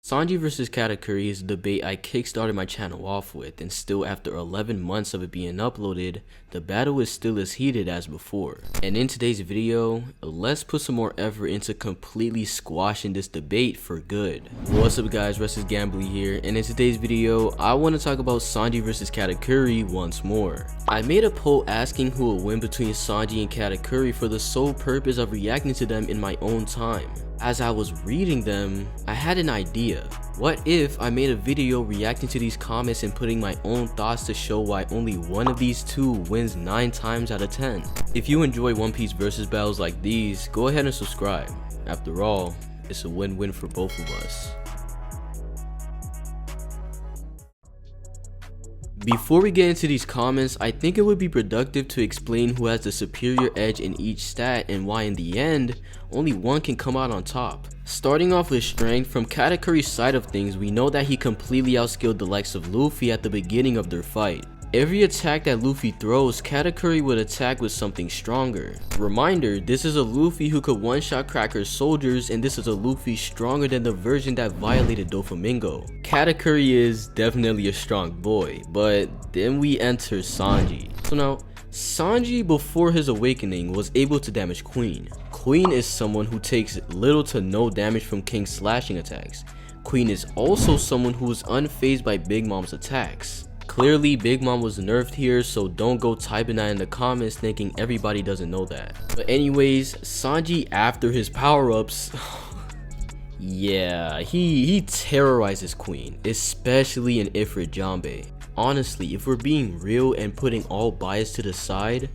Sanji vs Katakuri is a debate I kickstarted my channel off with, and still after 11 months of it being uploaded, the battle is still as heated as before. And in today's video, let's put some more effort into completely squashing this debate for good. What's up guys, Gambly here, and in today's video, I want to talk about Sanji vs Katakuri once more. I made a poll asking who will win between Sanji and Katakuri for the sole purpose of reacting to them in my own time. As I was reading them, I had an idea. What if I made a video reacting to these comments and putting my own thoughts to show why only one of these two wins 9 times out of 10? If you enjoy One Piece versus battles like these, go ahead and subscribe. After all, it's a win-win for both of us. Before we get into these comments, I think it would be productive to explain who has the superior edge in each stat and why in the end, only one can come out on top. Starting off with strength, from Katakuri's side of things, we know that he completely outskilled the likes of Luffy at the beginning of their fight. Every attack that Luffy throws, Katakuri would attack with something stronger. Reminder, this is a Luffy who could one-shot Cracker's soldiers, and this is a Luffy stronger than the version that violated Doflamingo. Katakuri is definitely a strong boy, but then we enter Sanji. So now, Sanji before his awakening was able to damage Queen. Queen is someone who takes little to no damage from King's slashing attacks. Queen is also someone who is unfazed by Big Mom's attacks. Clearly, Big Mom was nerfed here, so don't go typing that in the comments thinking everybody doesn't know that. But anyways, Sanji after his power-ups, yeah, he terrorizes Queen, especially in Ifrit Jambe. Honestly, if we're being real and putting all bias to the side,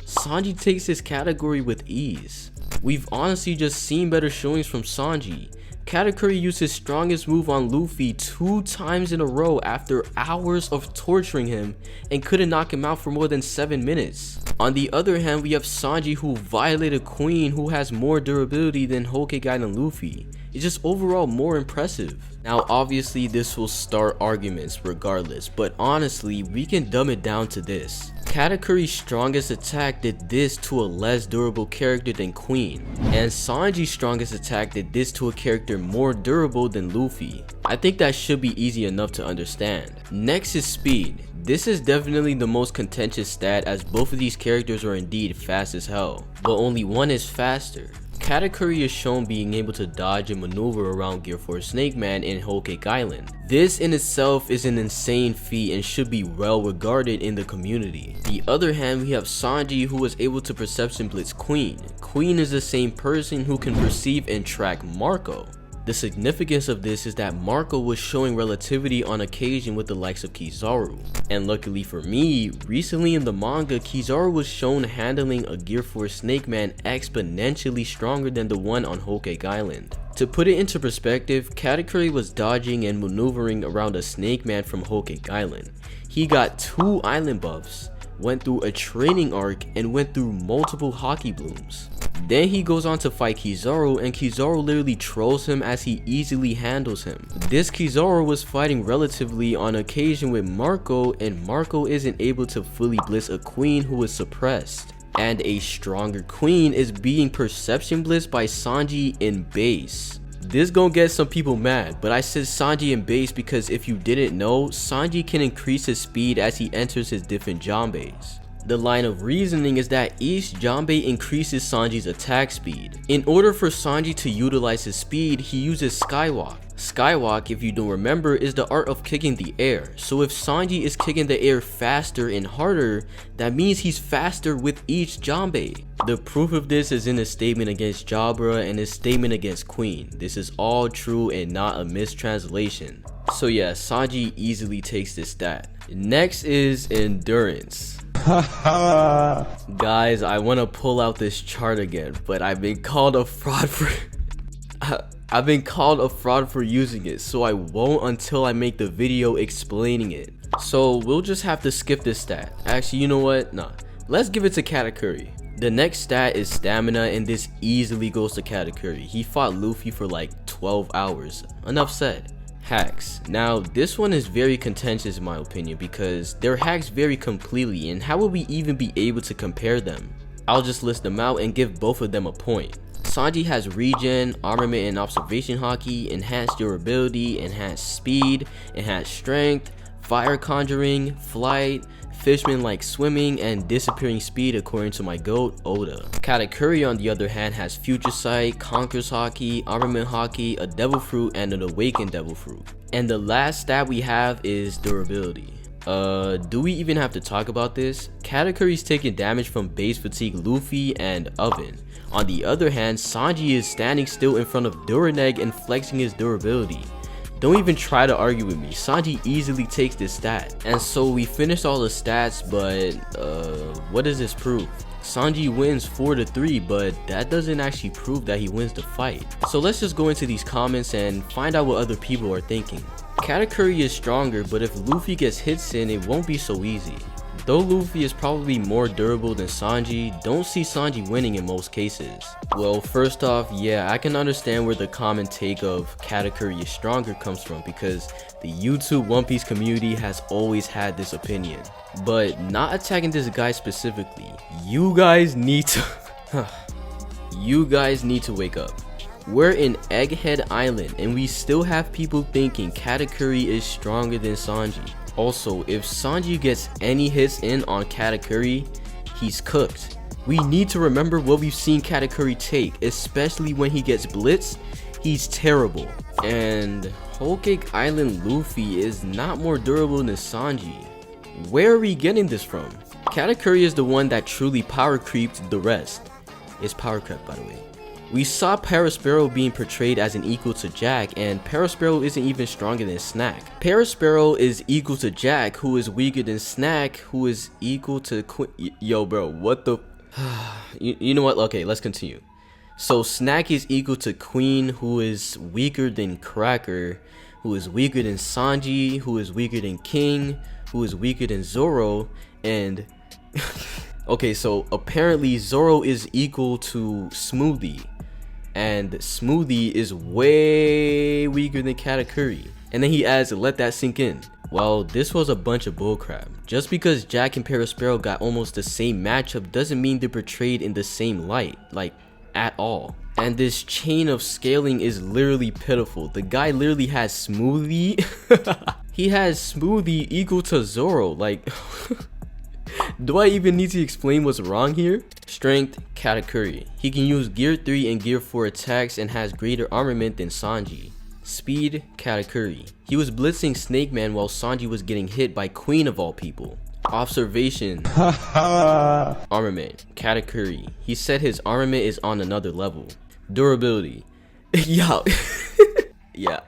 Sanji takes this category with ease. We've honestly just seen better showings from Sanji. Katakuri used his strongest move on Luffy 2 times in a row after hours of torturing him and couldn't knock him out for more than 7 minutes. On the other hand, we have Sanji who violated Queen, who has more durability than Hokage and Luffy. It's just overall more impressive. Now obviously this will start arguments regardless, but honestly we can dumb it down to this. Katakuri's strongest attack did this to a less durable character than Queen, and Sanji's strongest attack did this to a character more durable than Luffy. I think that should be easy enough to understand. Next is speed. This is definitely the most contentious stat, as both of these characters are indeed fast as hell, but only one is faster. Katakuri is shown being able to dodge and maneuver around Gear Force Snake Man in Whole Cake Island. This in itself is an insane feat and should be well regarded in the community. The other hand, we have Sanji who was able to perception blitz Queen. Queen is the same person who can perceive and track Marco. The significance of this is that Marco was showing relativity on occasion with the likes of Kizaru. And luckily for me, recently in the manga, Kizaru was shown handling a Gear Force Snake Man exponentially stronger than the one on Whole Cake Island. To put it into perspective, Katakuri was dodging and maneuvering around a Snake Man from Whole Cake Island. He got 2 island buffs, went through a training arc, and went through multiple hockey blooms. Then he goes on to fight Kizaru, and Kizaru literally trolls him as he easily handles him. This Kizaru was fighting relatively on occasion with Marco, and Marco isn't able to fully blitz a Queen who is suppressed. And a stronger Queen is being perception blitzed by Sanji in base. This gonna get some people mad, but I said Sanji in base because if you didn't know, Sanji can increase his speed as he enters his different Jambes. The line of reasoning is that each Jambe increases Sanji's attack speed. In order for Sanji to utilize his speed, he uses Skywalk. Skywalk, if you don't remember, is the art of kicking the air. So if Sanji is kicking the air faster and harder, that means he's faster with each Jambe. The proof of this is in his statement against Jabra and his statement against Queen. This is all true and not a mistranslation. So yeah, Sanji easily takes this stat. Next is endurance. Guys, I want to pull out this chart again, but I've been called a fraud for using it, so I won't until I make the video explaining it. So we'll just have to skip this stat. Actually, you know what? Nah, let's give it to Katakuri. The next stat is stamina, and this easily goes to Katakuri. He fought Luffy for like 12 hours. Enough said. Hacks. Now this one is very contentious in my opinion because they're hacks very completely, and how would we even be able to compare them? I'll just list them out and give both of them a point. Sanji has regen, armament and observation haki, enhanced durability, enhanced speed, enhanced strength, fire conjuring, flight, fishman like swimming, and disappearing speed according to my goat, Oda. Katakuri on the other hand has future sight, conqueror's haki, armament haki, a devil fruit, and an awakened devil fruit. And the last stat we have is durability. Do we even have to talk about this? Katakuri's taking damage from base fatigue Luffy and Oven. On the other hand, Sanji is standing still in front of Duraneg and flexing his durability. Don't even try to argue with me, Sanji easily takes this stat. And so we finished all the stats, but what does this prove? Sanji wins 4-3, but that doesn't actually prove that he wins the fight. So let's just go into these comments and find out what other people are thinking. Katakuri is stronger, but if Luffy gets hits in, it won't be so easy. Though Luffy is probably more durable than Sanji, don't see Sanji winning in most cases. Well, first off, yeah, I can understand where the common take of Katakuri is stronger comes from, because the YouTube One Piece community has always had this opinion. But not attacking this guy specifically, you guys need to you guys need to wake up. We're in Egghead Island and we still have people thinking Katakuri is stronger than Sanji. Also, if Sanji gets any hits in on Katakuri, he's cooked. We need to remember what we've seen Katakuri take, especially when he gets blitzed. He's terrible. And Whole Cake Island Luffy is not more durable than Sanji. Where are we getting this from? Katakuri is the one that truly power creeped the rest. It's power crept, by the way. We saw Parasparrow being portrayed as an equal to Jack, and Parasparrow isn't even stronger than Snack. Parasparrow is equal to Jack, who is weaker than Snack, who is equal to Yo, bro, what the... you know what? Okay, let's continue. So Snack is equal to Queen, who is weaker than Cracker, who is weaker than Sanji, who is weaker than King, who is weaker than Zoro, and... okay, so apparently Zoro is equal to Smoothie. And Smoothie is way weaker than Katakuri. And then he adds, let that sink in. Well, this was a bunch of bullcrap. Just because Jack and Parasparrow got almost the same matchup doesn't mean they're portrayed in the same light, like, at all. And this chain of scaling is literally pitiful. The guy literally has Smoothie. He has Smoothie equal to Zoro, like... Do I even need to explain what's wrong here? Strength, Katakuri. He can use Gear 3 and Gear 4 attacks and has greater armament than Sanji. Speed, Katakuri. He was blitzing Snake Man while Sanji was getting hit by Queen of all people. Observation. Armament, Katakuri. He said his armament is on another level. Durability. Yo. Yeah,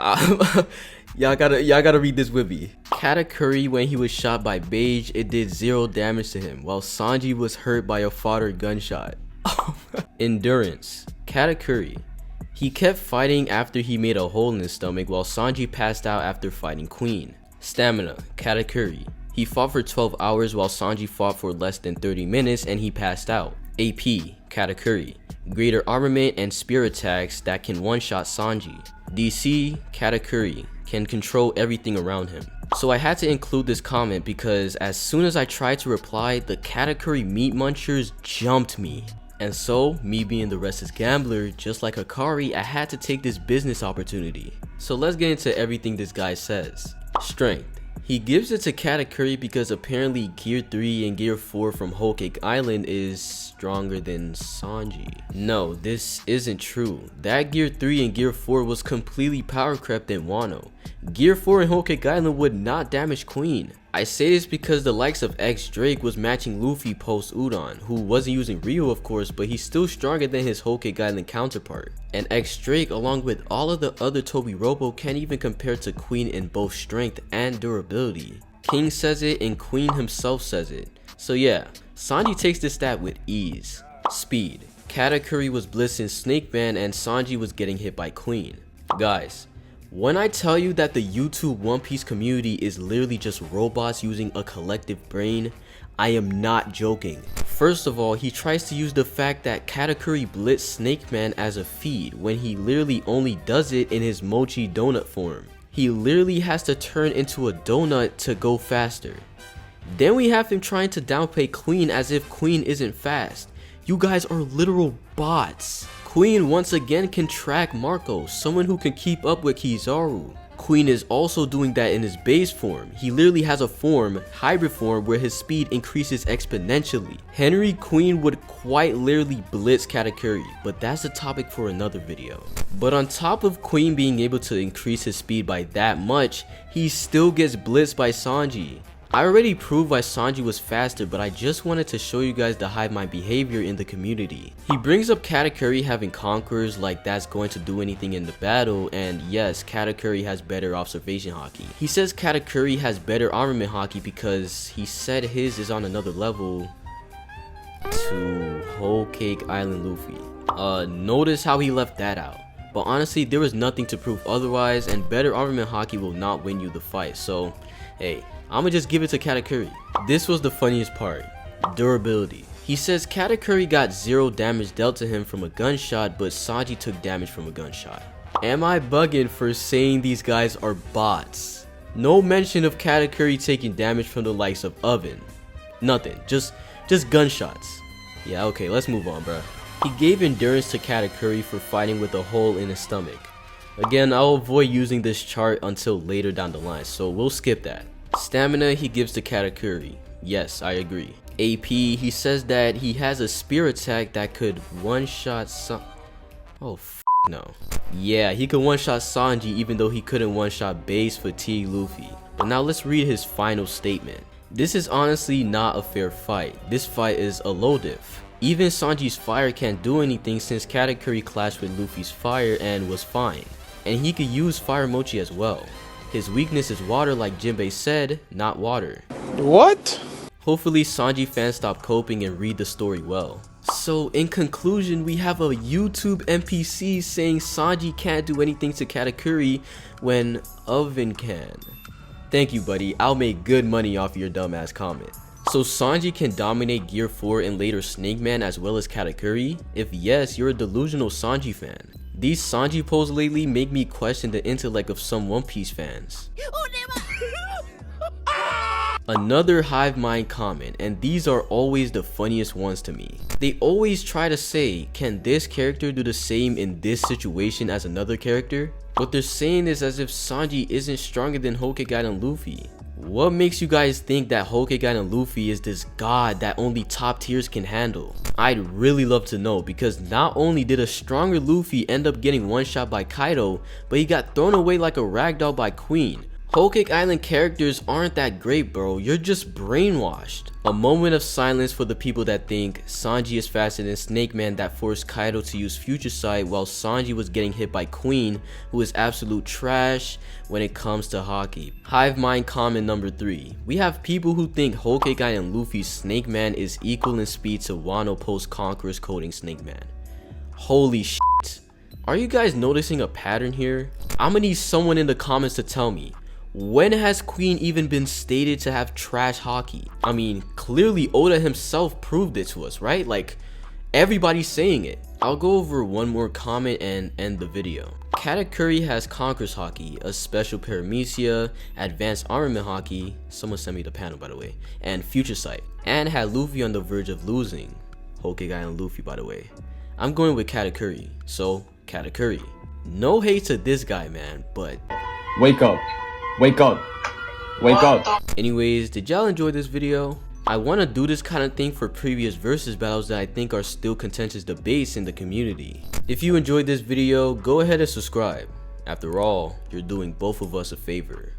y'all gotta read this with me. Katakuri, when he was shot by Beige, it did 0 damage to him, while Sanji was hurt by a fodder gunshot. Endurance. Katakuri. He kept fighting after he made a hole in his stomach, while Sanji passed out after fighting Queen. Stamina. Katakuri. He fought for 12 hours while Sanji fought for less than 30 minutes and he passed out. AP. Katakuri. Greater armament and spear attacks that can one-shot Sanji. DC. Katakuri. Can control everything around him. So I had to include this comment because as soon as I tried to reply, the Katakuri meat munchers jumped me. And so, me being the restless gambler, just like Hikari, I had to take this business opportunity. So let's get into everything this guy says. Strength. He gives it to Katakuri because apparently Gear 3 and Gear 4 from Whole Cake Island is stronger than Sanji. No, this isn't true. That Gear 3 and Gear 4 was completely power crept in Wano. Gear 4 in Whole Cake Island would not damage Queen. I say this because the likes of X Drake was matching Luffy post Udon, who wasn't using Ryo of course, but he's still stronger than his Whole Cake Island counterpart. And X Drake, along with all of the other Toby Robo, can't even compare to Queen in both strength and durability. King says it and Queen himself says it. So yeah, Sanji takes this stat with ease. Speed. Katakuri was blitzing Snake Man and Sanji was getting hit by Queen. Guys, when I tell you that the YouTube One Piece community is literally just robots using a collective brain, I am not joking. First of all, he tries to use the fact that Katakuri blitzed Snake Man as a feed when he literally only does it in his mochi donut form. He literally has to turn into a donut to go faster. Then we have him trying to downplay Queen as if Queen isn't fast. You guys are literal bots. Queen once again can track Marco, someone who can keep up with Kizaru. Queen is also doing that in his base form. He literally has a form, hybrid form, where his speed increases exponentially. Henry Queen would quite literally blitz Katakuri, but that's a topic for another video. But on top of Queen being able to increase his speed by that much, he still gets blitzed by Sanji. I already proved why Sanji was faster, but I just wanted to show you guys the hive mind behavior in the community. He brings up Katakuri having conquerors like that's going to do anything in the battle, and yes, Katakuri has better observation haki. He says Katakuri has better armament haki because he said his is on another level to Whole Cake Island Luffy. Notice how he left that out. But honestly, there was nothing to prove otherwise, and better armament haki will not win you the fight, so hey, I'ma just give it to Katakuri. This was the funniest part. Durability. He says Katakuri got 0 damage dealt to him from a gunshot, but Sanji took damage from a gunshot. Am I bugging for saying these guys are bots? No mention of Katakuri taking damage from the likes of Oven. Nothing. Just gunshots. Yeah, okay, let's move on, bruh. He gave endurance to Katakuri for fighting with a hole in his stomach. Again, I'll avoid using this chart until later down the line, so we'll skip that. Stamina he gives to Katakuri. Yes, I agree. AP, he says that he has a spear attack that could one-shot Oh, no. Yeah, he could one-shot Sanji even though he couldn't one-shot base fatigue Luffy. But now let's read his final statement. This is honestly not a fair fight. This fight is a low diff. Even Sanji's fire can't do anything since Katakuri clashed with Luffy's fire and was fine. And he could use fire mochi as well. His weakness is water like Jinbei said, not water. What? Hopefully Sanji fans stop coping and read the story well. So in conclusion, we have a YouTube NPC saying Sanji can't do anything to Katakuri when Oven can. Thank you, buddy. I'll make good money off your dumbass comment. So Sanji can dominate Gear 4 and later Snake Man as well as Katakuri? If yes, you're a delusional Sanji fan. These Sanji polls lately make me question the intellect of some One Piece fans. Another hive mind comment, and these are always the funniest ones to me. They always try to say, can this character do the same in this situation as another character? What they're saying is as if Sanji isn't stronger than Hokage and Luffy. What makes you guys think that Hokage and Luffy is this god that only top tiers can handle? I'd really love to know, because not only did a stronger Luffy end up getting one shot by Kaido, but he got thrown away like a ragdoll by Queen. Whole Cake Island characters aren't that great, bro. You're just brainwashed. A moment of silence for the people that think Sanji is faster than Snake Man that forced Kaido to use Future Sight while Sanji was getting hit by Queen, who is absolute trash when it comes to hockey. Hive mind comment number 3. We have people who think Whole Cake Island Luffy's Snake Man is equal in speed to Wano post Conqueror's coding Snake Man. Holy shit. Are you guys noticing a pattern here? I'ma need someone in the comments to tell me. When has Queen even been stated to have trash hockey? I mean, clearly Oda himself proved it to us, right? Like, everybody's saying it. I'll go over one more comment and end the video. Katakuri has Conqueror's Haki, a special paramecia, advanced armament haki, someone sent me the panel by the way, and Future Sight, and had Luffy on the verge of losing. Hokage and Luffy by the way. I'm going with Katakuri, so Katakuri. No hate to this guy, man, but Wake up. Wake up. Wake up. Anyways, did y'all enjoy this video? I want to do this kind of thing for previous versus battles that I think are still contentious debates in the community. If you enjoyed this video, go ahead and subscribe. After all, you're doing both of us a favor.